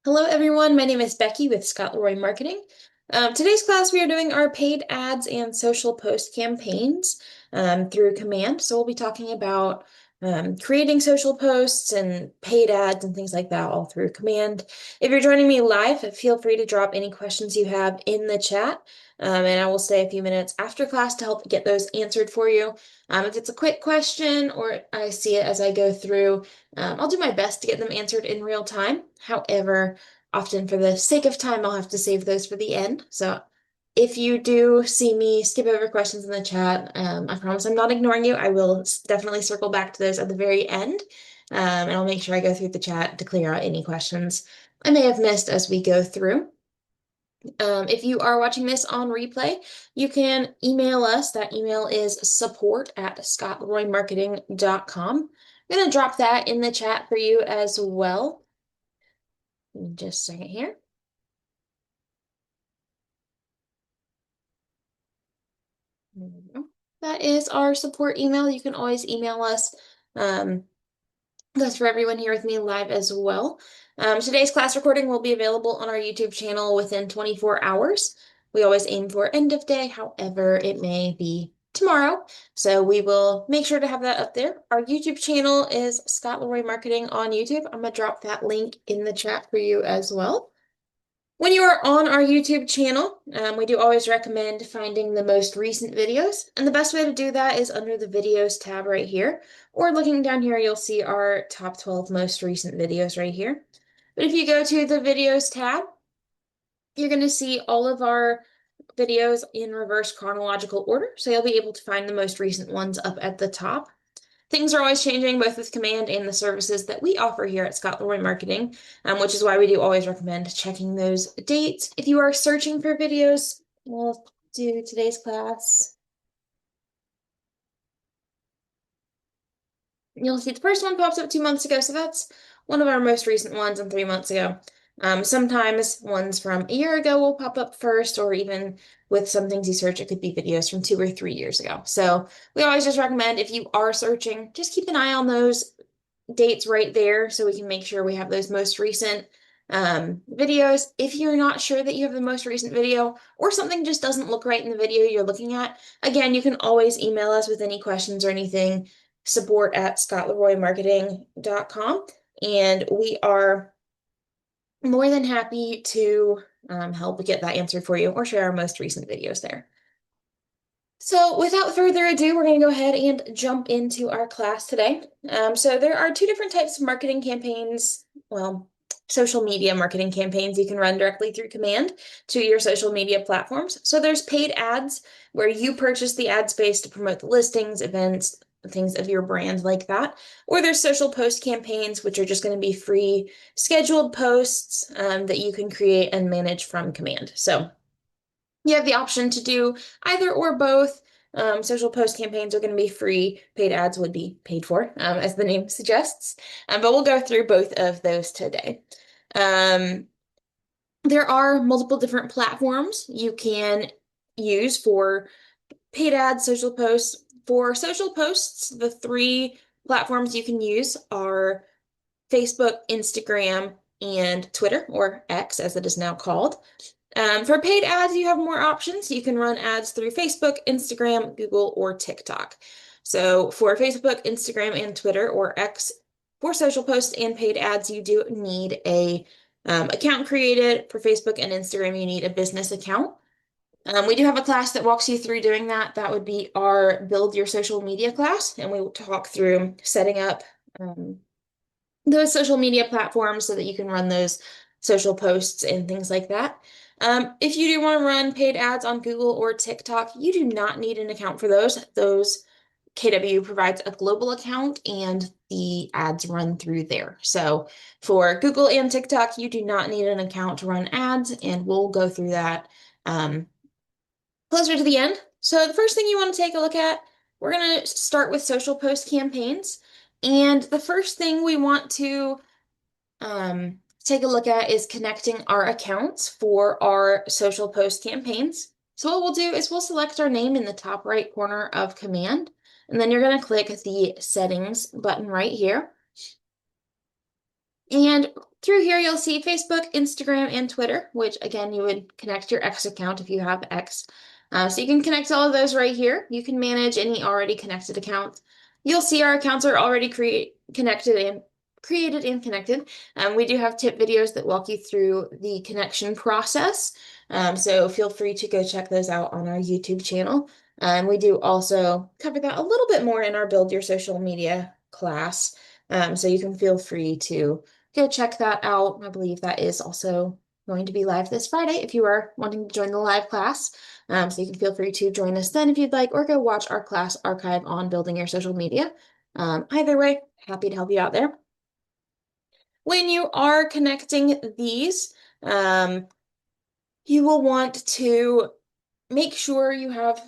Hello, everyone. My name is Becky with Scott Leroy Marketing. Today's class, we are doing our paid ads and social post campaigns through Command. So we'll be talking about creating social posts and paid ads and things like that all through Command. If you're joining me live, feel free to drop any questions you have in the chat, and I will stay a few minutes after class to help get those answered for you. If it's a quick question or I see it as I go through, I'll do my best to get them answered in real time. However, often for the sake of time, I'll have to save those for the end. So if you do see me skip over questions in the chat, I promise I'm not ignoring you. I will definitely circle back to those at the very end, and I'll make sure I go through the chat to clear out any questions I may have missed as we go through. If you are watching this on replay, you can email us. That email is support@scottleroymarketing.com. I'm going to drop that in the chat for you as well. Just a second here. There we go. That is our support email. You can always email us. Um, that's for everyone here with me live as well. Today's class recording will be available on our YouTube channel within 24 hours. We always aim for end of day, however, it may be tomorrow. So we will make sure to have that up there. Our YouTube channel is Scott Leroy Marketing on YouTube. I'm going to drop that link in the chat for you as well. When you are on our YouTube channel, we do always recommend finding the most recent videos. And the best way to do that is under the videos tab right here. Or looking down here, you'll see our top 12 most recent videos right here. But if you go to the videos tab, you're going to see all of our videos in reverse chronological order. So you'll be able to find the most recent ones up at the top. Things are always changing, both with Command and the services that we offer here at Scott Leroy Marketing, which is why we do always recommend checking those dates. If you are searching for videos, we'll do today's class. You'll see the first one pops up 2 months ago, so that's one of our most recent ones and 3 months ago. Sometimes ones from a year ago will pop up first, or even with some things you search, it could be videos from 2 or 3 years ago. So we always just recommend if you are searching, just keep an eye on those dates right there so we can make sure we have those most recent videos. If you're not sure that you have the most recent video or something just doesn't look right in the video you're looking at, again, you can always email us with any questions or anything, support@scottleroymarketing.com, and we are more than happy to help get that answered for you or share our most recent videos there. So without further ado, we're going to go ahead and jump into our class today. So there are two different types of marketing campaigns, well, social media marketing campaigns you can run directly through Command to your social media platforms. So there's paid ads where you purchase the ad space to promote the listings, events, things of your brand like that. Or there's social post campaigns, which are just going to be free scheduled posts that you can create and manage from Command. So you have the option to do either or both. Social post campaigns are going to be free. Paid ads would be paid for, as the name suggests. But we'll go through both of those today. There are multiple different platforms you can use for paid ads, social posts. For social posts, the three platforms you can use are Facebook, Instagram, and Twitter, or X as it is now called. For paid ads, you have more options. You can run ads through Facebook, Instagram, Google, or TikTok. So for Facebook, Instagram, and Twitter, or X, for social posts and paid ads, you do need a account created. For Facebook and Instagram, you need a business account. We do have a class that walks you through doing that. That would be our Build Your Social Media class, and we will talk through setting up those social media platforms so that you can run those social posts and things like that. If you do want to run paid ads on Google or TikTok, you do not need an account for those. Those KW provides a global account and the ads run through there. So for Google and TikTok, you do not need an account to run ads, and we'll go through that closer to the end. So the first thing you want to take a look at, we're going to start with social post campaigns. And the first thing we want to take a look at is connecting our accounts for our social post campaigns. So what we'll do is we'll select our name in the top right corner of Command, and then you're going to click the Settings button right here. And Through here, you'll see Facebook, Instagram, and Twitter, which again, you would connect your X account if you have X. So you can connect all of those right here. You can manage any already connected accounts. You'll see our accounts are already created and connected. We do have tip videos that walk you through the connection process. So feel free to go check those out on our YouTube channel. We do also cover that a little bit more in our Build Your Social Media class. So you can feel free to go check that out. I believe that is also going to be live this Friday if you are wanting to join the live class. So you can feel free to join us then if you'd like, or go watch our class archive on building your social media. Either way, happy to help you out there. When you are connecting these, you will want to make sure you have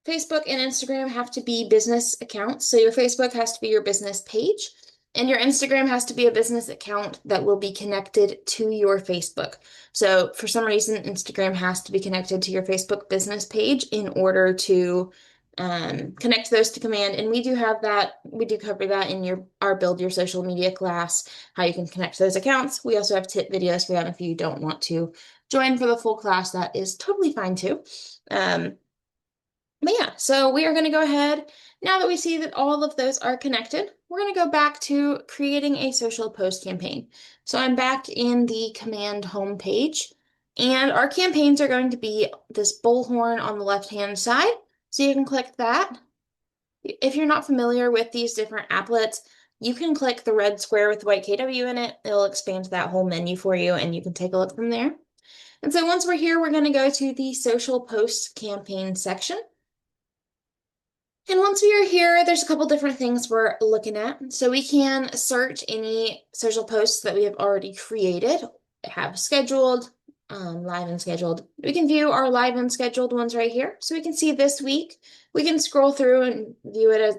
Facebook and Instagram have to be business accounts. So your Facebook has to be your business page, and your Instagram has to be a business account that will be connected to your Facebook. So for some reason, Instagram has to be connected to your Facebook business page in order to connect those to command. And we do have that. We do cover that in our Build Your Social Media class, how you can connect those accounts. We also have tip videos for that. If you don't want to join for the full class, that is totally fine too. But yeah, so we are going to go ahead. Now that we see that all of those are connected, we're going to go back to creating a social post campaign. So I'm back in the command home page, and our campaigns are going to be this bullhorn on the left-hand side. So you can click that. If you're not familiar with these different applets, you can click the red square with the white KW in it. It'll expand that whole menu for you, and you can take a look from there. And so once we're here, we're going to go to the social post campaign section. And once we are here, there's a couple different things we're looking at. So we can search any social posts that we have already created, have scheduled, live and scheduled. We can view our live and scheduled ones right here. So we can see this week. We can scroll through and view it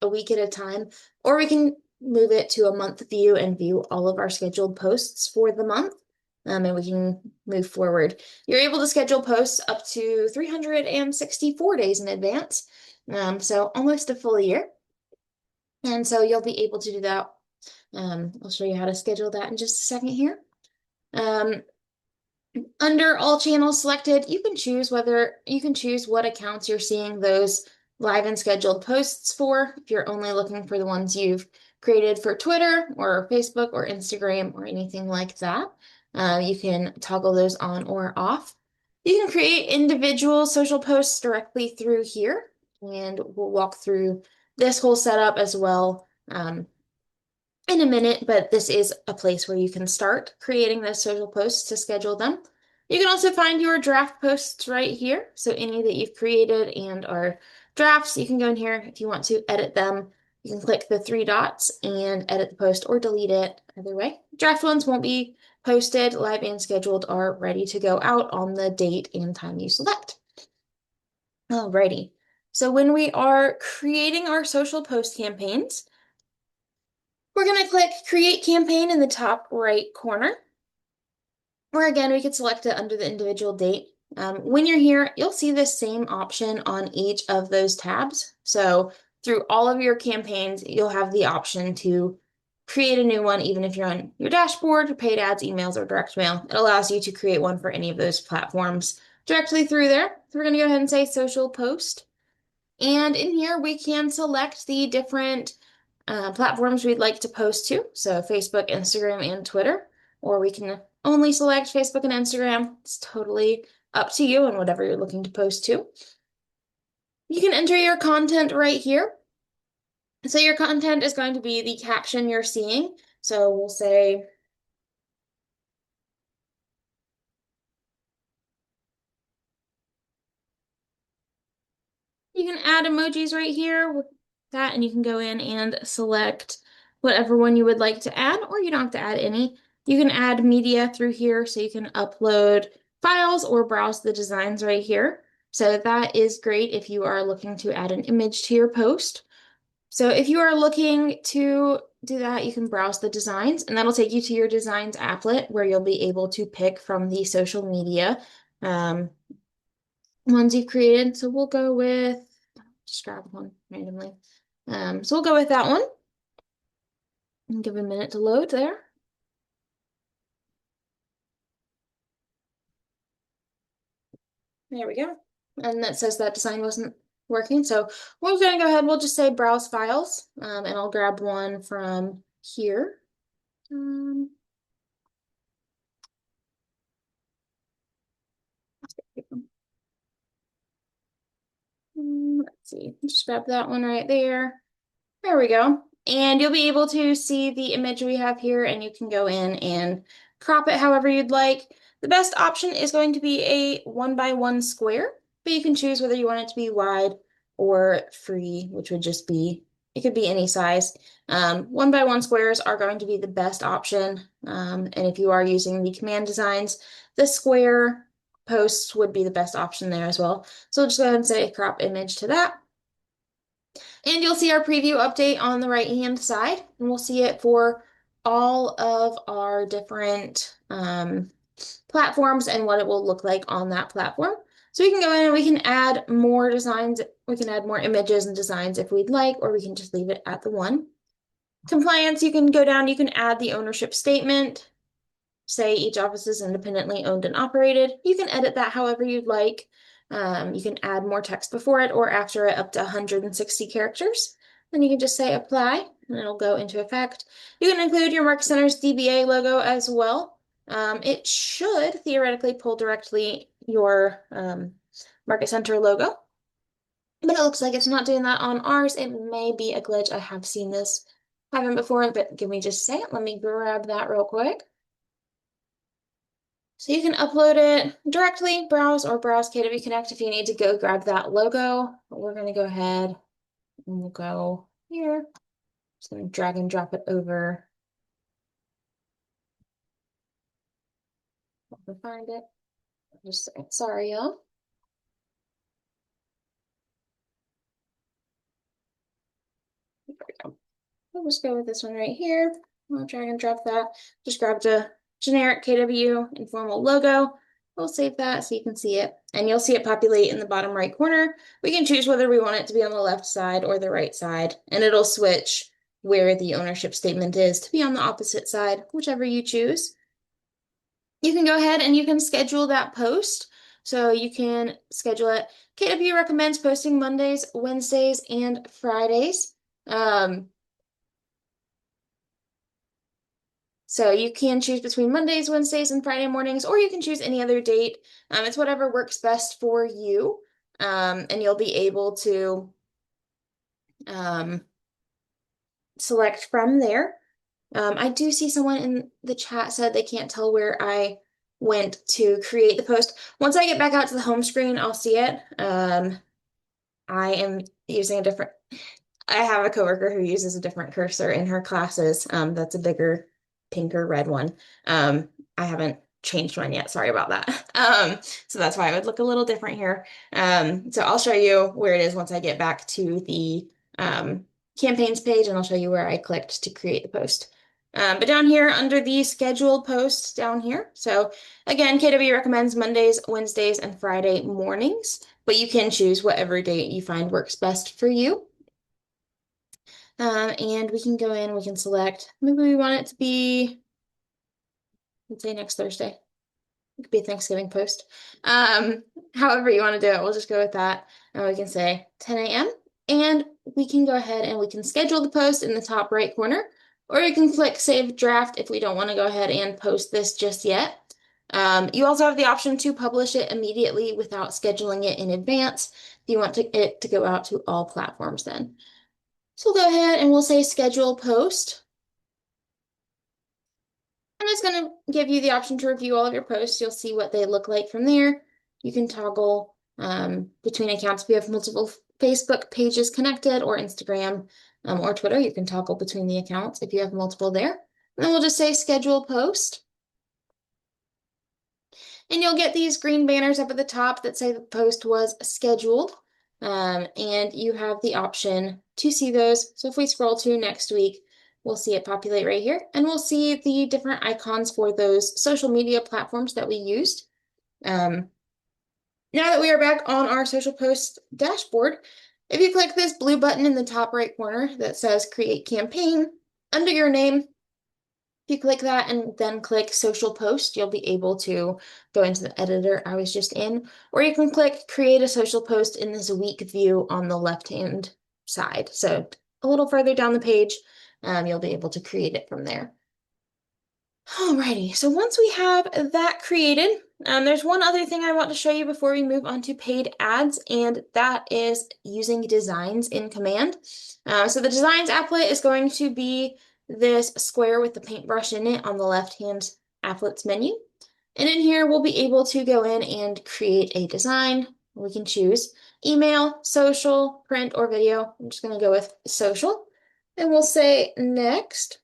a week at a time, or we can move it to a month view and view all of our scheduled posts for the month. And we can move forward. You're able to schedule posts up to 364 days in advance. So almost a full year. And so you'll be able to do that. I'll show you how to schedule that in just a second here. Under all channels selected, you can choose what accounts you're seeing those live and scheduled posts for. If you're only looking for the ones you've created for Twitter or Facebook or Instagram or anything like that, you can toggle those on or off. You can create individual social posts directly through here, and we'll walk through this whole setup as well in a minute, but this is a place where you can start creating those social posts to schedule them. You can also find your draft posts right here. So any that you've created and are drafts, you can go in here if you want to edit them. You can click the three dots and edit the post or delete it either way. Draft ones won't be posted. Live and scheduled are ready to go out on the date and time you select. Alrighty. So when we are creating our social post campaigns, we're going to click Create Campaign in the top right corner. Or again, we could select it under the individual date. When you're here, you'll see the same option on each of those tabs. So through all of your campaigns, you'll have the option to create a new one, even if you're on your dashboard, paid ads, emails, or direct mail. It allows you to create one for any of those platforms directly through there. So we're going to go ahead and say Social Post. And in here, we can select the different platforms we'd like to post to. So Facebook, Instagram, and Twitter. Or we can only select Facebook and Instagram. It's totally up to you and whatever you're looking to post to. You can enter your content right here. So your content is going to be the caption you're seeing. So we'll say, you can add emojis right here with that, and you can go in and select whatever one you would like to add, or you don't have to add any. You can add media through here, so you can upload files or browse the designs right here. So that is great if you are looking to add an image to your post. So if you are looking to do that, you can browse the designs, and that'll take you to your designs applet where you'll be able to pick from the social media ones you've created. So we'll go with, just grab one randomly. So we'll go with that one and give it a minute to load there. There we go. And that says that design wasn't working. So we're going to go ahead, we'll just say browse files, and I'll grab one from here. Um, let's see, just grab that one right there. There we go. And you'll be able to see the image we have here, and you can go in and crop it however you'd like. The best option is going to be a 1x1 square, but you can choose whether you want it to be wide or free, which would just be, it could be any size. 1x1 squares are going to be the best option. And if you are using the command designs, the square posts would be the best option there as well. So we'll just go ahead and say crop image to that. And you'll see our preview update on the right-hand side, and we'll see it for all of our different platforms and what it will look like on that platform. So we can go in and we can add more designs. We can add more images and designs if we'd like, or we can just leave it at the one. Compliance, you can go down, you can add the ownership statement. Say each office is independently owned and operated. You can edit that however you'd like. You can add more text before it or after it up to 160 characters. Then you can just say apply and it'll go into effect. You can include your Market Center's DBA logo as well. It should theoretically pull directly your Market Center logo, but it looks like it's not doing that on ours. It may be a glitch. I have seen this happen before, but give me just a second. Let me grab that real quick. So you can upload it directly, browse or browse KW Connect if you need to go grab that logo. But we're going to go ahead and we'll go here. Just going to drag and drop it over. Let me find it. Just sorry, y'all. There we go. We'll just go with this one right here. I'll drag and drop that. Just grabbed a generic KW informal logo. We'll save that so you can see it. And you'll see it populate in the bottom right corner. We can choose whether we want it to be on the left side or the right side, and it'll switch where the ownership statement is to be on the opposite side, whichever you choose. You can go ahead and you can schedule that post. So you can schedule it. KW recommends posting Mondays, Wednesdays, and Fridays. So you can choose between Mondays, Wednesdays, and Friday mornings, or you can choose any other date. It's whatever works best for you. And you'll be able to select from there. I do see someone in the chat said they can't tell where I went to create the post. Once I get back out to the home screen, I'll see it. I am using a different, I have a coworker who uses a different cursor in her classes. That's a bigger, pinker red one. I haven't changed mine yet. Sorry about that. So that's why it would look a little different here. So I'll show you where it is once I get back to the campaigns page, and I'll show you where I clicked to create the post. But down here under the scheduled posts down here. So again, KW recommends Mondays, Wednesdays, and Friday mornings, but you can choose whatever date you find works best for you. And we can go in, we can select, maybe we want it to be, let's say next Thursday. It could be a Thanksgiving post. However you want to do it, we'll just go with that. And we can say 10 a.m. And we can go ahead and we can schedule the post in the top right corner, or you can click Save Draft if we don't want to go ahead and post this just yet. You also have the option to publish it immediately without scheduling it in advance if you want it to go out to all platforms then. So we'll go ahead and we'll say Schedule Post. And it's going to give you the option to review all of your posts. You'll see what they look like from there. You can toggle between accounts. If you have multiple Facebook pages connected, or Instagram or Twitter, you can toggle between the accounts if you have multiple there. And then we'll just say Schedule Post. And you'll get these green banners up at the top that say the post was scheduled. And you have the option to see those. So if we scroll to next week, we'll see it populate right here, and we'll see the different icons for those social media platforms that we used. Now that we are back on our social post dashboard, if you click this blue button in the top right corner that says Create Campaign, under your name, If you click that and then click social post, you'll be able to go into the editor I was just in, or you can click create a social post in this week view on the left-hand side. So a little further down the page, you'll be able to create it from there. Alrighty, so once we have that created, there's one other thing I want to show you before we move on to paid ads, and that is using designs in Command. So the designs applet is going to be this square with the paintbrush in it on the left-hand applets menu. And in here, we'll be able to go in and create a design. We can choose email, social, print, or video. I'm just going to go with social. And we'll say next.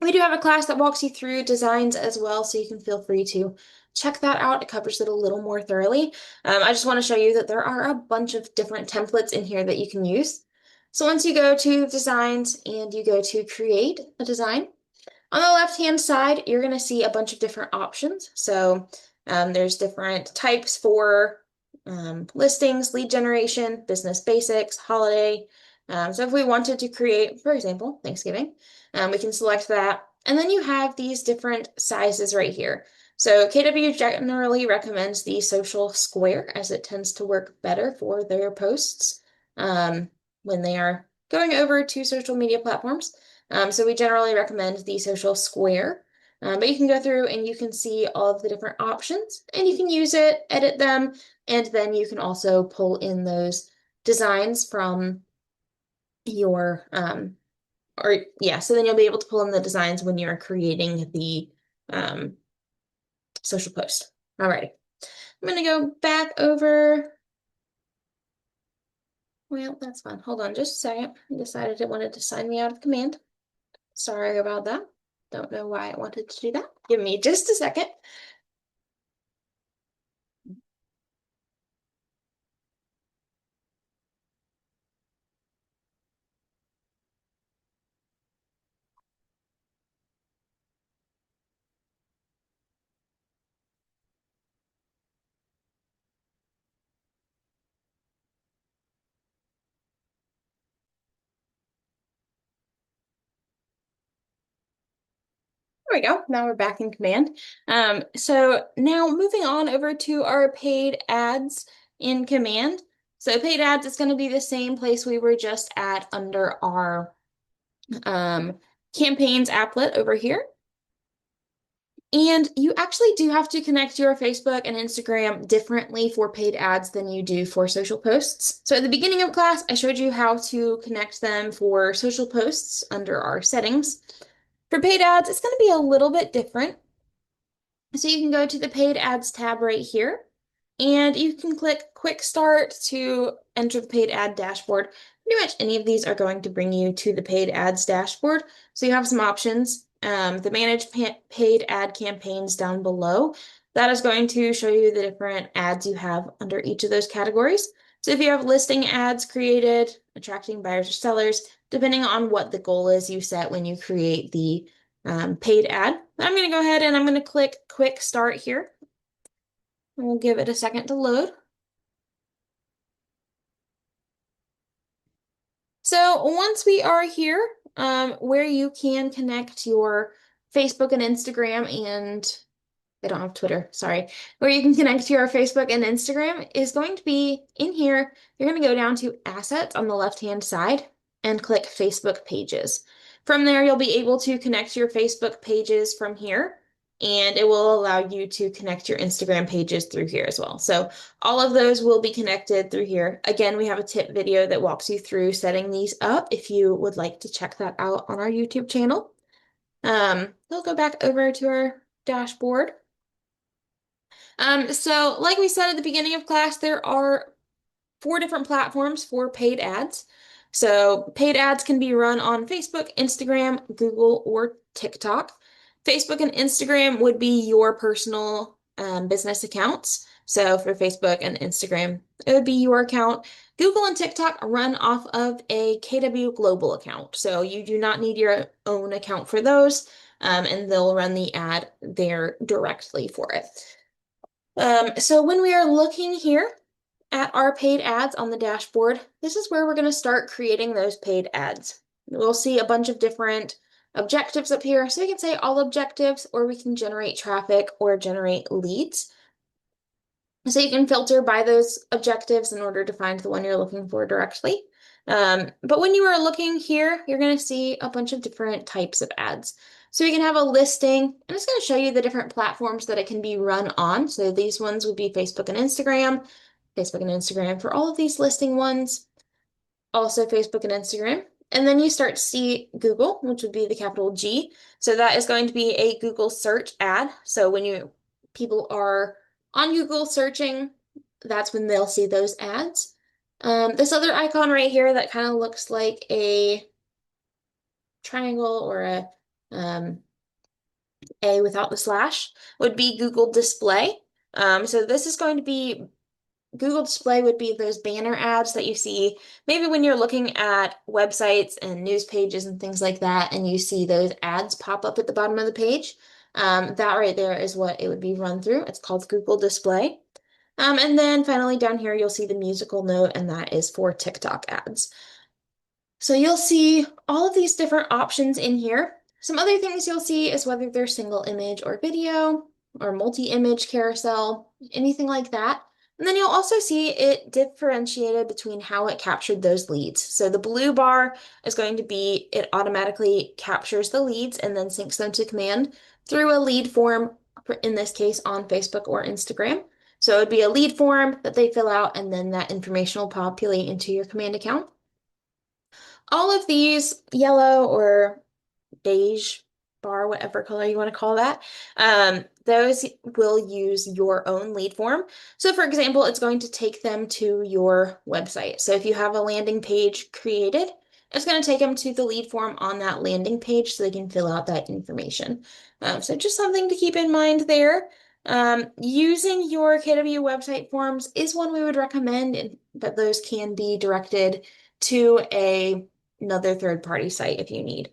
We do have a class that walks you through designs as well, so you can feel free to check that out. It covers it a little more thoroughly. I just want to show you that there are a bunch of different templates in here that you can use. So once you go to designs and you go to create a design, on the left-hand side, you're going to see a bunch of different options. So there's different types for listings, lead generation, business basics, holiday. So if we wanted to create, for example, Thanksgiving, we can select that. And then you have these different sizes right here. So KW generally recommends the social square as it tends to work better for their posts when they are going over to social media platforms. So we generally recommend the social square. But you can go through and you can see all of the different options and you can use it, edit them, and then you can also pull in those designs from your, so then you'll be able to pull in the designs when you're creating the social post. Alrighty. I'm going to go back over. Well, that's fine. Hold on just a second. I decided it wanted to sign me out of command. Sorry about that. Don't know why I wanted to do that. Give me just a second. There we go. Now we're back in command. So now moving on over to our paid ads in command. So paid ads is going to be the same place we were just at under our campaigns applet over here. And you actually do have to connect your Facebook and Instagram differently for paid ads than you do for social posts. So at the beginning of class, I showed you how to connect them for social posts under our settings. For paid ads, it's going to be a little bit different. So you can go to the paid ads tab right here, and you can click quick start to enter the paid ad dashboard. Pretty much any of these are going to bring you to the paid ads dashboard. So you have some options. The manage paid ad campaigns down below. That is going to show you the different ads you have under each of those categories. So if you have listing ads created, attracting buyers or sellers, depending on what the goal is you set when you create the paid ad. I'm going to go ahead and I'm going to click quick start here. And we'll give it a second to load. So once we are here, where you can connect your Facebook and Instagram and I don't have Twitter, sorry. Where you can connect to your Facebook and Instagram is going to be in here. You're going to go down to Assets on the left-hand side and click Facebook Pages. From there, you'll be able to connect your Facebook pages from here, and it will allow you to connect your Instagram pages through here as well. So all of those will be connected through here. Again, we have a tip video that walks you through setting these up if you would like to check that out on our YouTube channel. We'll go back over to our dashboard. So like we said at the beginning of class, there are 4 different platforms for paid ads. So paid ads can be run on Facebook, Instagram, Google, or TikTok. Facebook and Instagram would be your personal business accounts. So for Facebook and Instagram, it would be your account. Google and TikTok run off of a KW Global account. So you do not need your own account for those, and they'll run the ad there directly for it. So when we are looking here at our paid ads on the dashboard, this is where we're going to start creating those paid ads. We'll see a bunch of different objectives up here. So we can say all objectives, or we can generate traffic or generate leads. So you can filter by those objectives in order to find the one you're looking for directly. But when you are looking here, you're going to see a bunch of different types of ads. So we can have a listing, and it's going to show you the different platforms that it can be run on. So these ones would be Facebook and Instagram. Facebook and Instagram for all of these listing ones, also Facebook and Instagram. And then you start to see Google, which would be the capital G. So that is going to be a Google search ad. So when people are on Google searching, that's when they'll see those ads. This other icon right here that kind of looks like a triangle or a without the slash would be Google Display. So this is going to be Google Display would be those banner ads that you see maybe when you're looking at websites and news pages and things like that, and you see those ads pop up at the bottom of the page. That right there is what it would be run through. It's called Google Display. And then finally down here, you'll see the musical note, and that is for TikTok ads. So you'll see all of these different options in here. Some other things you'll see is whether they're single image or video or multi-image carousel, anything like that. And then you'll also see it differentiated between how it captured those leads. So the blue bar is going to be, it automatically captures the leads and then syncs them to command through a lead form, in this case on Facebook or Instagram. So it would be a lead form that they fill out, and then that information will populate into your command account. All of these yellow or beige bar, whatever color you want to call that, those will use your own lead form. So for example, it's going to take them to your website. So if you have a landing page created, it's going to take them to the lead form on that landing page so they can fill out that information. So just something to keep in mind there. Using your KW website forms is one we would recommend, but those can be directed to another third-party site if you need.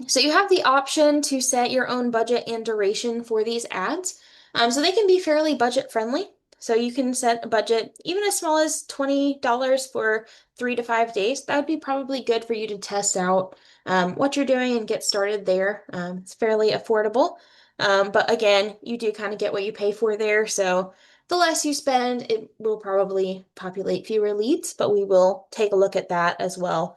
So you have the option to set your own budget and duration for these ads. So they can be fairly budget friendly. So you can set a budget even as small as $20 for 3 to 5 days. That would be probably good for you to test out what you're doing and get started there. It's fairly affordable. But again, you do kind of get what you pay for there. So the less you spend, it will probably populate fewer leads, but we will take a look at that as well.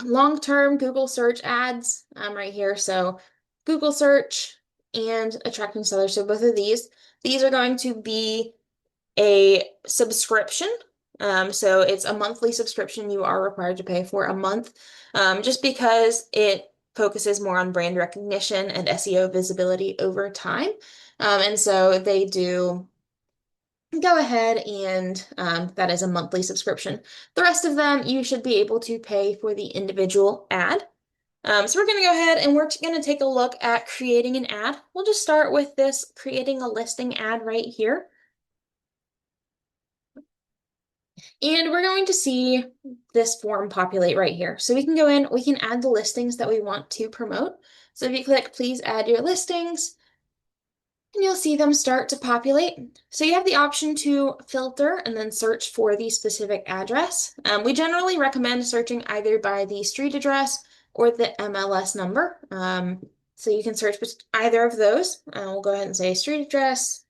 Long-term Google search ads right here. So Google search and attracting sellers. So both of these are going to be a subscription. So it's a monthly subscription you are required to pay for a month, just because it focuses more on brand recognition and SEO visibility over time. And so they do go ahead and that is a monthly subscription. The rest of them, you should be able to pay for the individual ad. So we're going to go ahead and we're going to take a look at creating an ad. We'll just start with this creating a listing ad right here. And we're going to see this form populate right here. So we can go in, we can add the listings that we want to promote. So if you click, please add your listings, and you'll see them start to populate. So you have the option to filter and then search for the specific address. We generally recommend searching either by the street address or the MLS number. So you can search either of those. We'll go ahead and say street address.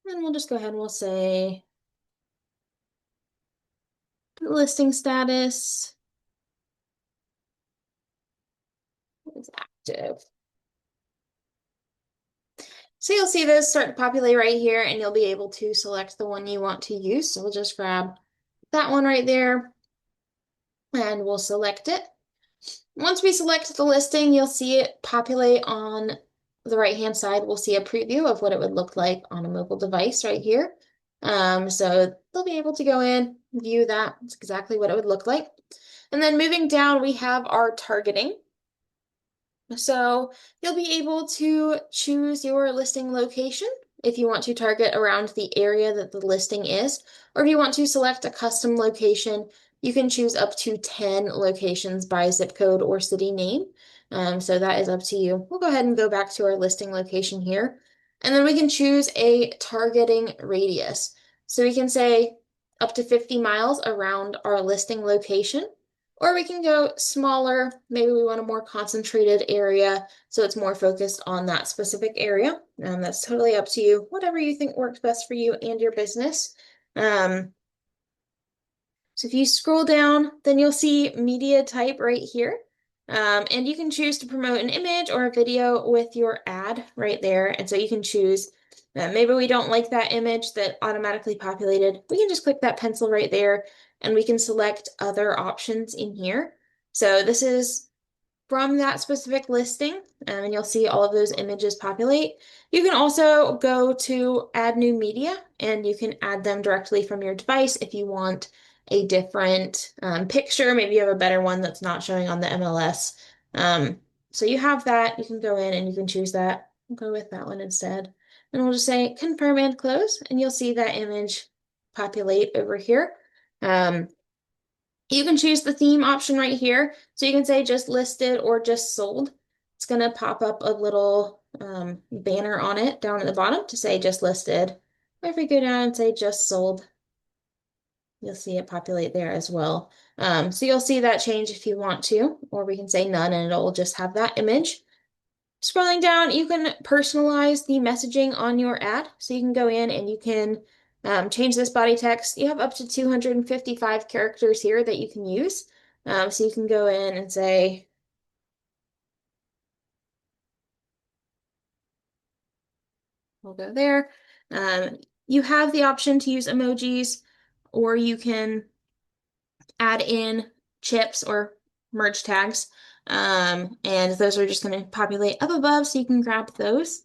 And we'll just go ahead and we'll say listing status is active. So you'll see those start to populate right here, and you'll be able to select the one you want to use. So we'll just grab that one right there, and we'll select it. Once we select the listing, you'll see it populate on the right-hand side. We'll see a preview of what it would look like on a mobile device right here. So they'll be able to go in, view that. It's exactly what it would look like. And then moving down, we have our targeting. So you'll be able to choose your listing location if you want to target around the area that the listing is, or if you want to select a custom location, you can choose up to 10 locations by zip code or city name. So that is up to you. We'll go ahead and go back to our listing location here, and then we can choose a targeting radius. So we can say up to 50 miles around our listing location, or we can go smaller. Maybe we want a more concentrated area, so it's more focused on that specific area. That's totally up to you, whatever you think works best for you and your business. Um, so if you scroll down, then you'll see media type right here. And you can choose to promote an image or a video with your ad right there. And so you can choose, maybe we don't like that image that automatically populated. We can just click that pencil right there and we can select other options in here. So this is from that specific listing, and you'll see all of those images populate. You can also go to add new media, and you can add them directly from your device if you want a different picture. Maybe you have a better one that's not showing on the MLS. So you have that. You can go in and you can choose that. We'll go with that one instead. And we'll just say confirm and close, and you'll see that image populate over here. You can choose the theme option right here. So you can say just listed or just sold. It's going to pop up a little banner on it down at the bottom to say just listed. Or if we go down and say just sold, you'll see it populate there as well. So you'll see that change if you want to, or we can say none and it'll just have that image. Scrolling down, you can personalize the messaging on your ad. So you can go in and you can change this body text. You have up to 255 characters here that you can use. So you can go in and say, we'll go there. You have the option to use emojis, or you can add in chips or merge tags. And those are just going to populate up above, so you can grab those.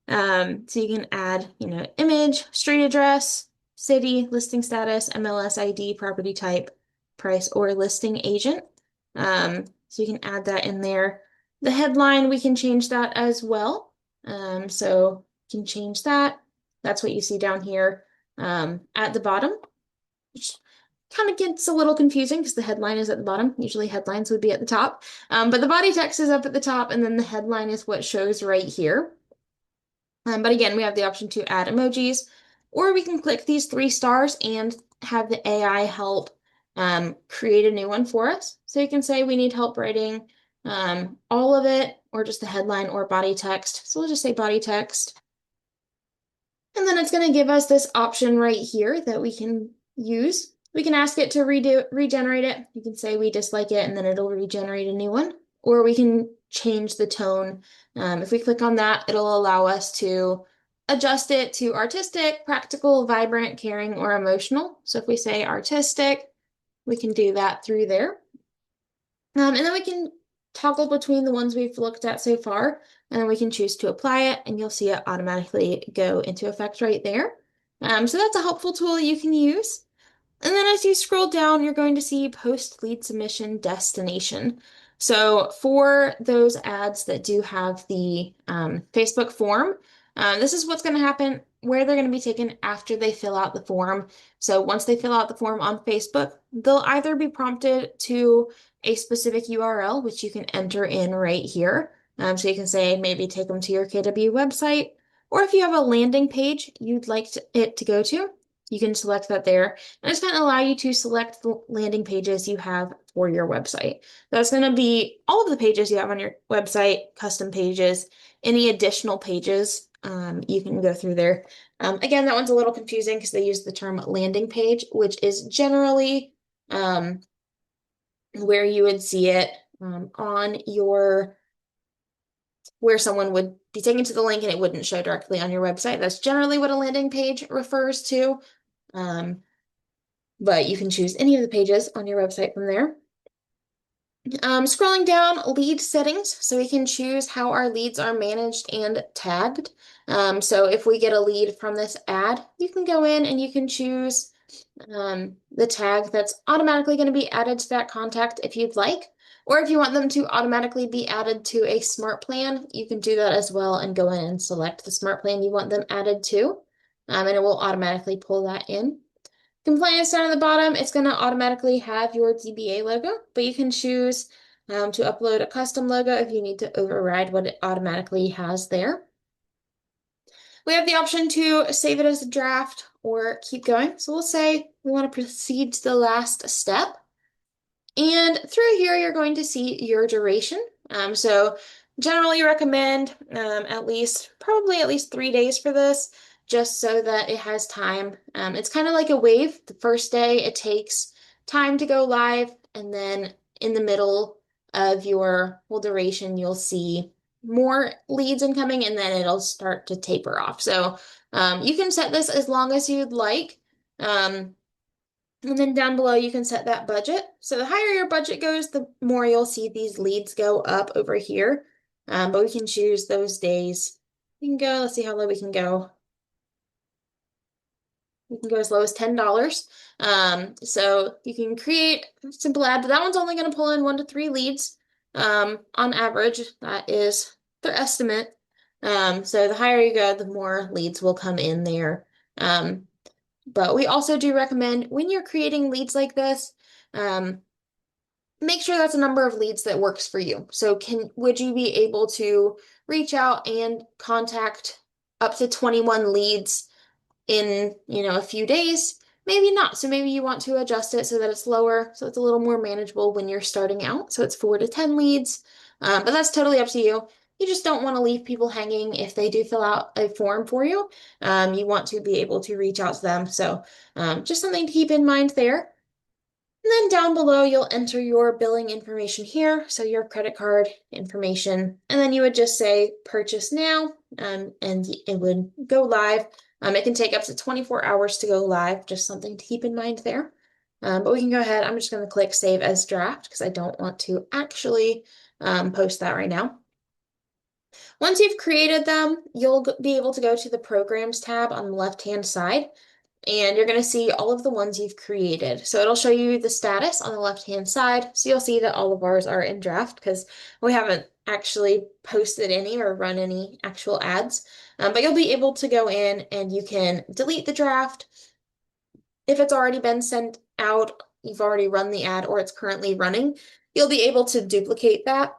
So you can add, image, street address, city, listing status, MLS ID, property type, price, or listing agent. So you can add that in there. The headline, we can change that as well. So you can change that. That's what you see down here at the bottom, which kind of gets a little confusing because the headline is at the bottom. Usually headlines would be at the top. But the body text is up at the top, and then the headline is what shows right here. But again, we have the option to add emojis, or we can click these 3 stars and have the AI help create a new one for us. So you can say we need help writing all of it, or just the headline or body text. So we'll just say body text. And then it's going to give us this option right here that we can use. We can ask it to regenerate it. You can say we dislike it and then it'll regenerate a new one. Or we can change the tone. If we click on that, it'll allow us to adjust it to artistic, practical, vibrant, caring, or emotional. So if we say artistic, we can do that through there. And then we can toggle between the ones we've looked at so far, and then we can choose to apply it, and you'll see it automatically go into effect right there. So that's a helpful tool you can use. And then as you scroll down, you're going to see post lead submission destination. So for those ads that do have the Facebook form, this is what's going to happen, where they're going to be taken after they fill out the form. So once they fill out the form on Facebook, they'll either be prompted to a specific URL, which you can enter in right here. So you can say maybe take them to your KW website, or if you have a landing page you'd like it to go to, you can select that there. And it's going to allow you to select the landing pages you have for your website. That's going to be all of the pages you have on your website, custom pages, any additional pages you can go through there. Again, that one's a little confusing because they use the term landing page, which is generally where you would see it on your, where someone would be taken to the link and it wouldn't show directly on your website. That's generally what a landing page refers to. But you can choose any of the pages on your website from there. Scrolling down, lead settings. So we can choose how our leads are managed and tagged. So if we get a lead from this ad, you can go in and you can choose the tag that's automatically going to be added to that contact if you'd like. Or if you want them to automatically be added to a smart plan, you can do that as well and go in and select the smart plan you want them added to. And it will automatically pull that in. Compliance down at the bottom, it's going to automatically have your DBA logo, but you can choose to upload a custom logo if you need to override what it automatically has there. We have the option to save it as a draft or keep going. So we'll say we want to proceed to the last step. And through here, you're going to see your duration. So generally recommend probably at least 3 days for this, just so that it has time. It's kind of like a wave. The first day, it takes time to go live, and then in the middle of your whole duration, you'll see more leads incoming, and then it'll start to taper off. So you can set this as long as you'd like. And then down below, you can set that budget. So the higher your budget goes, the more you'll see these leads go up over here. But we can choose those days. We can go, let's see how low we can go. We can go as low as $10. So you can create a simple ad, but that one's only going to pull in 1 to 3 leads on average. That is their estimate. So the higher you go, the more leads will come in there. But we also do recommend when you're creating leads like this, make sure that's a number of leads that works for you. So would you be able to reach out and contact up to 21 leads in, a few days? Maybe not. So maybe you want to adjust it so that it's lower, so it's a little more manageable when you're starting out. So it's 4 to 10 leads. But that's totally up to you. You just don't want to leave people hanging if they do fill out a form for you. You want to be able to reach out to them. So just something to keep in mind there. And then down below, you'll enter your billing information here, so your credit card information, and then you would just say purchase now, and it would go live. It can take up to 24 hours to go live, just something to keep in mind there. But we can go ahead. I'm just going to click save as draft because I don't want to actually post that right now. Once you've created them, you'll be able to go to the Programs tab on the left-hand side, and you're going to see all of the ones you've created. So it'll show you the status on the left-hand side. So you'll see that all of ours are in draft because we haven't actually posted any or run any actual ads. But you'll be able to go in and you can delete the draft. If it's already been sent out, you've already run the ad, or it's currently running, you'll be able to duplicate that.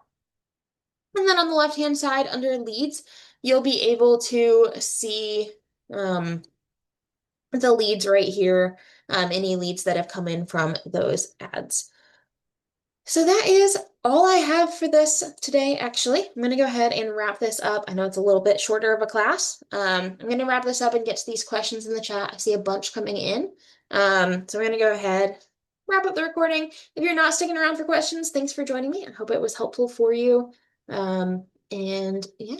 And then on the left-hand side under leads, you'll be able to see the leads right here, any leads that have come in from those ads. So that is all I have for this today, actually. I'm going to go ahead and wrap this up. I know it's a little bit shorter of a class. I'm going to wrap this up and get to these questions in the chat. I see a bunch coming in. So I'm going to go ahead, wrap up the recording. If you're not sticking around for questions, thanks for joining me. I hope it was helpful for you. And yeah.